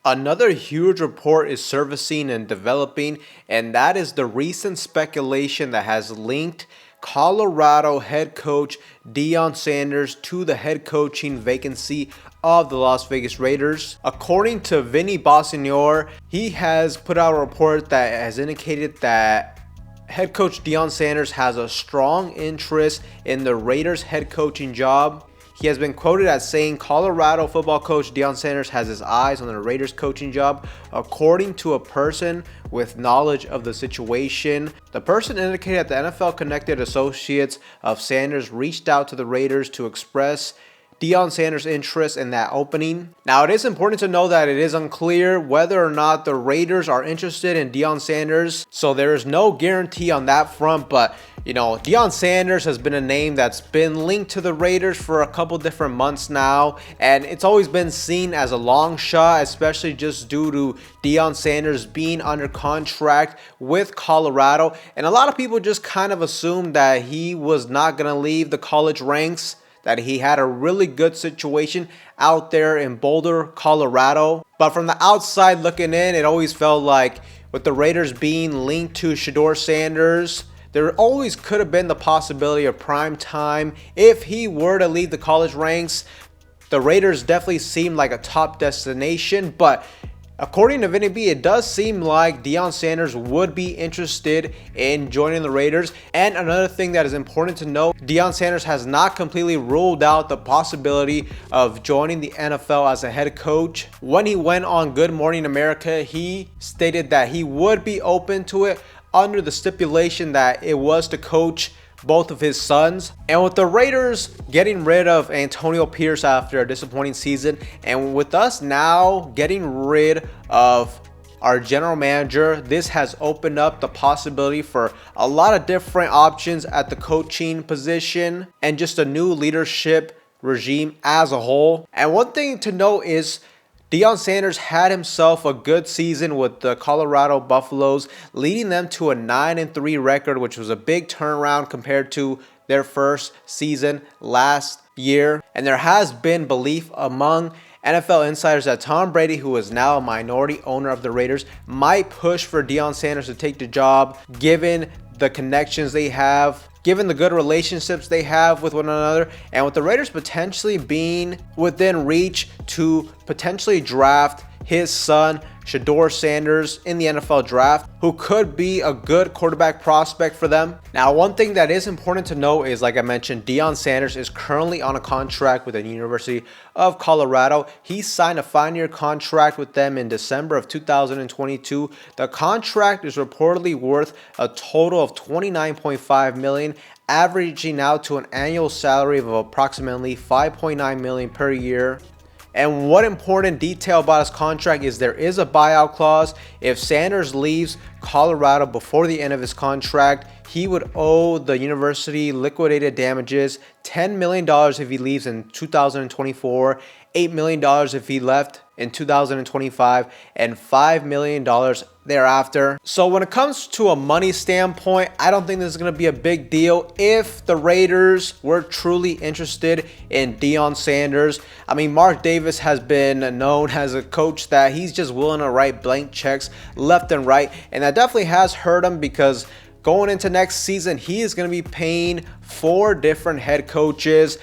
Another huge report is surfacing and developing, and that is the recent speculation that has linked Colorado head coach Deion Sanders to the head coaching vacancy of the Las Vegas Raiders. According to Vincent Bonsignore, he has put out a report that has indicated that head coach Deion Sanders has a strong interest in the Raiders head coaching job. He has been quoted as saying Colorado football coach Deion Sanders has his eyes on the Raiders coaching job, according to a person with knowledge of the situation. The person indicated that the NFL connected associates of Sanders reached out to the Raiders to express Deion Sanders' interest in that opening. Now, it is important to know that it is unclear whether or not the Raiders are interested in Deion Sanders, so there is no guarantee on that front, but Deion Sanders has been a name that's been linked to the Raiders for a couple different months now, and it's always been seen as a long shot, especially just due to Deion Sanders being under contract with Colorado, and a lot of people just kind of assumed that he was not going to leave the college ranks, that he had a really good situation out there in Boulder, Colorado. But from the outside looking in, it always felt like with the Raiders being linked to Shedeur Sanders, there always could have been the possibility of prime time if he were to leave the college ranks. The Raiders definitely seemed like a top destination, but according to Vinny B, it does seem like Deion Sanders would be interested in joining the Raiders. And another thing that is important to note, Deion Sanders has not completely ruled out the possibility of joining the NFL as a head coach. When he went on Good Morning America, he stated that he would be open to it under the stipulation that it was to coach both of his sons. And with the Raiders getting rid of Antonio Pierce after a disappointing season, and with us now getting rid of our general manager, this has opened up the possibility for a lot of different options at the coaching position and just a new leadership regime as a whole. And one thing to note is Deion Sanders had himself a good season with the Colorado Buffaloes, leading them to a 9-3 record, which was a big turnaround compared to their first season last year. And there has been belief among NFL insiders that Tom Brady, who is now a minority owner of the Raiders, might push for Deion Sanders to take the job, given the connections they have, given the good relationships they have with one another, and with the Raiders potentially being within reach to potentially draft his son, Shedeur Sanders, in the NFL draft, who could be a good quarterback prospect for them. Now, one thing that is important to note is, like I mentioned, Deion Sanders is currently on a contract with the University of Colorado. He signed a 5-year contract with them in December of 2022. The contract is reportedly worth a total of $29.5 million, averaging out to an annual salary of approximately $5.9 million per year. And one important detail about his contract is there is a buyout clause. If Sanders leaves Colorado before the end of his contract, he would owe the university liquidated damages $10 million if he leaves in 2024, $8 million if he left in 2025, and $5 million thereafter. So when it comes to a money standpoint, I don't think this is going to be a big deal if the Raiders were truly interested in Deion Sanders. I mean, Mark Davis has been known as a coach that he's just willing to write blank checks left and right, and that definitely has hurt him because going into next season, he is going to be paying 4 different head coaches.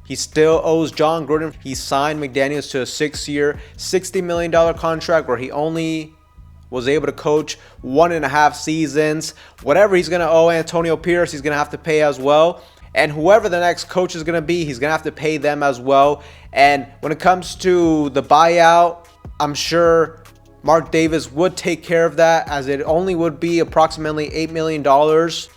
He still owes John Gruden. He signed McDaniels to a 6-year, $60 million contract where he only was able to coach 1.5 seasons. Whatever he's going to owe Antonio Pierce, he's going to have to pay as well. And whoever the next coach is going to be, he's going to have to pay them as well. And when it comes to the buyout, I'm sure Mark Davis would take care of that, as it only would be approximately $8 million.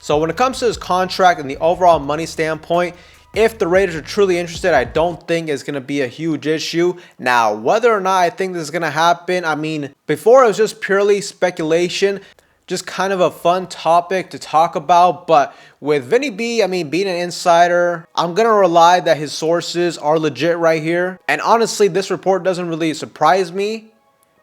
So when it comes to his contract and the overall money standpoint, if the Raiders are truly interested, I don't think it's going to be a huge issue. Now, whether or not I think this is going to happen, I mean, before it was just purely speculation, just kind of a fun topic to talk about. But with Vinny B, I mean, being an insider, I'm going to rely that his sources are legit right here. And honestly, this report doesn't really surprise me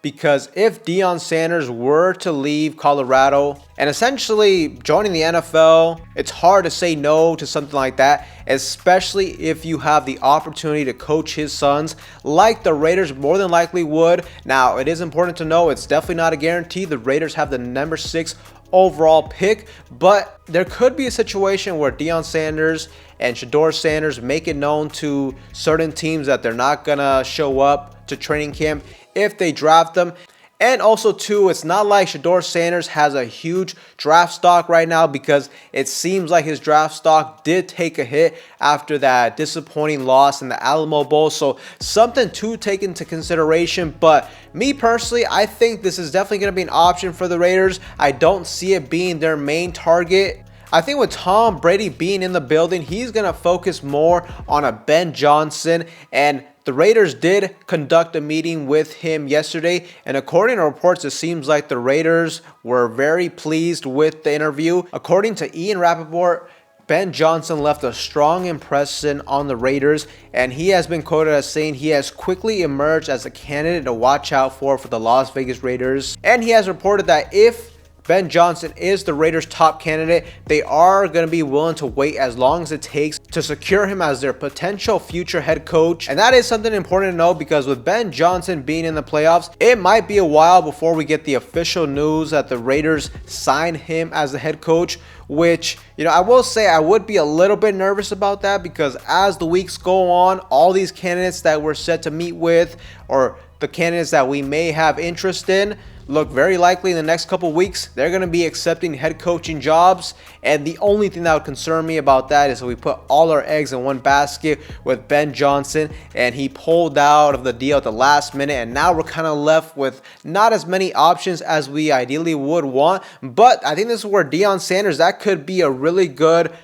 because if Deion Sanders were to leave Colorado and essentially joining the NFL, it's hard to say no to something like that, especially if you have the opportunity to coach his sons like the Raiders more than likely would. Now, it is important to know it's definitely not a guarantee. The Raiders have the number 6 overall pick, but there could be a situation where Deion Sanders and Shedeur Sanders make it known to certain teams that they're not gonna show up to training camp if they draft them. And also too, it's not like Shedeur Sanders has a huge draft stock right now, because it seems like his draft stock did take a hit after that disappointing loss in the Alamo Bowl. So something to take into consideration. But me personally, I think this is definitely going to be an option for the Raiders. I don't see it being their main target. I think with Tom Brady being in the building, he's going to focus more on a Ben Johnson, and the Raiders did conduct a meeting with him yesterday, and according to reports, it seems like the Raiders were very pleased with the interview. According to Ian Rappaport, Ben Johnson left a strong impression on the Raiders, and he has been quoted as saying he has quickly emerged as a candidate to watch out for the Las Vegas Raiders. And he has reported that if Ben Johnson is the Raiders' top candidate, they are going to be willing to wait as long as it takes to secure him as their potential future head coach. And that is something important to know, because with Ben Johnson being in the playoffs, it might be a while before we get the official news that the Raiders sign him as the head coach, which, I will say I would be a little bit nervous about that, because as the weeks go on, all these candidates that we're set to meet with, or the candidates that we may have interest in, look very likely in the next couple weeks they're going to be accepting head coaching jobs. And the only thing that would concern me about that is that we put all our eggs in one basket with Ben Johnson, and he pulled out of the deal at the last minute, and now we're kind of left with not as many options as we ideally would want. But I think this is where Deion Sanders, that could be a really good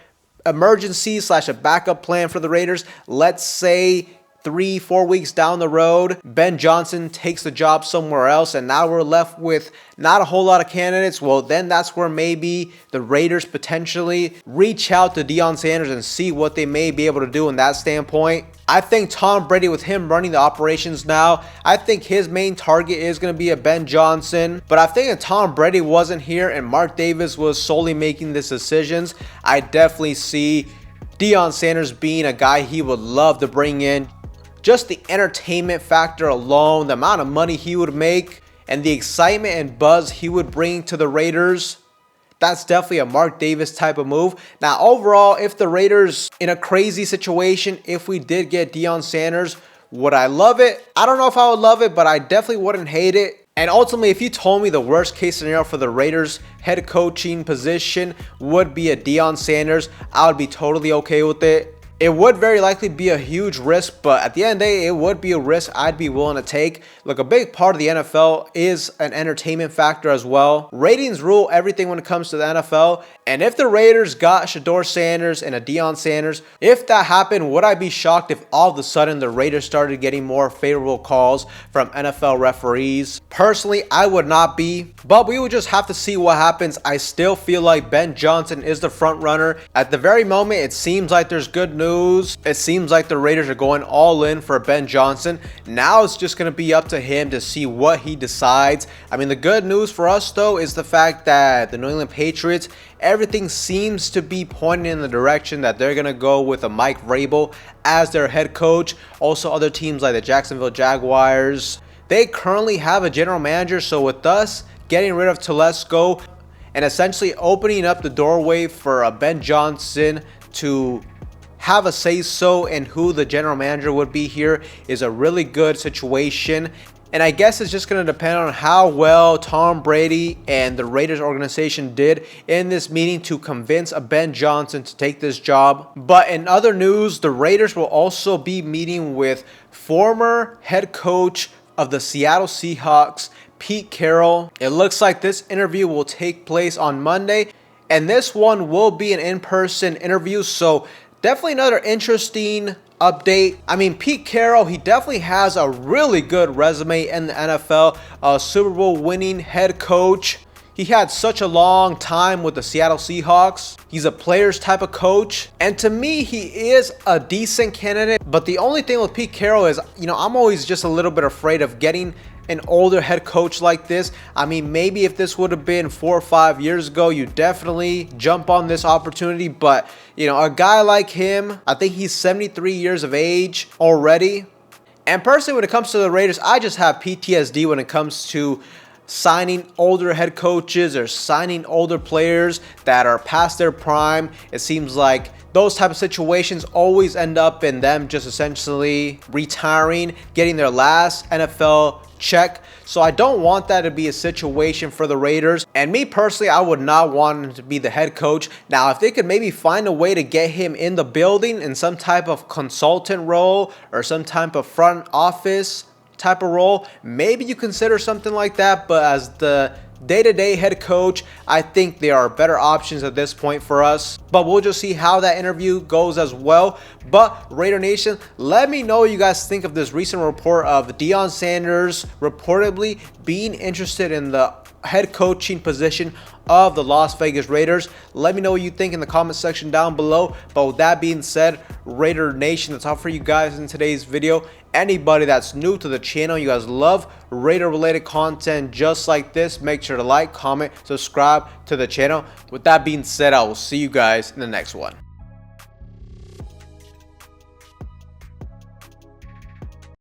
emergency / a backup plan for the Raiders. Let's say 3-4 weeks down the road, Ben Johnson takes the job somewhere else, and now we're left with not a whole lot of candidates. Well, then that's where maybe the Raiders potentially reach out to Deion Sanders and see what they may be able to do in that standpoint. I think Tom Brady, with him running the operations now, I think his main target is going to be a Ben Johnson. But I think if Tom Brady wasn't here and Mark Davis was solely making these decisions, I definitely see Deion Sanders being a guy he would love to bring in. Just the entertainment factor alone, the amount of money he would make, and the excitement and buzz he would bring to the Raiders, that's definitely a Mark Davis type of move. Now, overall, if the Raiders in a crazy situation, if we did get Deion Sanders, would I love it? I don't know if I would love it, but I definitely wouldn't hate it. And ultimately, if you told me the worst case scenario for the Raiders head coaching position would be a Deion Sanders, I would be totally okay with it. It would very likely be a huge risk, but at the end of the day, it would be a risk I'd be willing to take. Look, a big part of the NFL is an entertainment factor as well. Ratings rule everything when it comes to the NFL. And if the Raiders got Shedeur Sanders and a Deion Sanders, if that happened, would I be shocked if all of a sudden the Raiders started getting more favorable calls from NFL referees? Personally, I would not be, but we would just have to see what happens. I still feel like Ben Johnson is the front runner. At the very moment, it seems like there's good news. It seems like the Raiders are going all in for Ben Johnson. Now it's just going to be up to him to see what he decides. I mean, the good news for us, though, is the fact that the New England Patriots, everything seems to be pointing in the direction that they're going to go with a Mike Vrabel as their head coach. Also, other teams like the Jacksonville Jaguars, they currently have a general manager. So with us getting rid of Telesco and essentially opening up the doorway for a Ben Johnson to have a say-so in who the general manager would be here, is a really good situation. And I guess it's just going to depend on how well Tom Brady and the Raiders organization did in this meeting to convince a Ben Johnson to take this job. But in other news, the Raiders will also be meeting with former head coach of the Seattle Seahawks, Pete Carroll. It looks like this interview will take place on Monday, and this one will be an in-person interview. So definitely another interesting update. I mean, Pete Carroll, he definitely has a really good resume in the NFL. A Super Bowl winning head coach. He had such a long time with the Seattle Seahawks. He's a player's type of coach. And to me, he is a decent candidate. But the only thing with Pete Carroll is, I'm always just a little bit afraid of getting an older head coach like this. I mean, maybe if this would have been 4 or 5 years ago, you definitely jump on this opportunity. But, you know, a guy like him, I think he's 73 years of age already. And personally, when it comes to the Raiders, I just have PTSD when it comes to signing older head coaches or signing older players that are past their prime. It seems like those type of situations always end up in them just essentially retiring, getting their last NFL check. So I don't want that to be a situation for the Raiders. And me personally, I would not want him to be the head coach. Now, if they could maybe find a way to get him in the building in some type of consultant role or some type of front office type of role, maybe you consider something like that. But as the day-to-day head coach, I think there are better options at this point for us. But we'll just see how that interview goes as well. But Raider Nation, let me know what you guys think of this recent report of Deion Sanders reportedly being interested in the head coaching position of the Las Vegas Raiders. Let me know what you think in the comment section down below. But with that being said, Raider Nation, that's all for you guys in today's video. Anybody that's new to the channel, you guys love Raider related content just like this, make sure to like, comment, subscribe to the channel. With that being said, I will see you guys in the next one.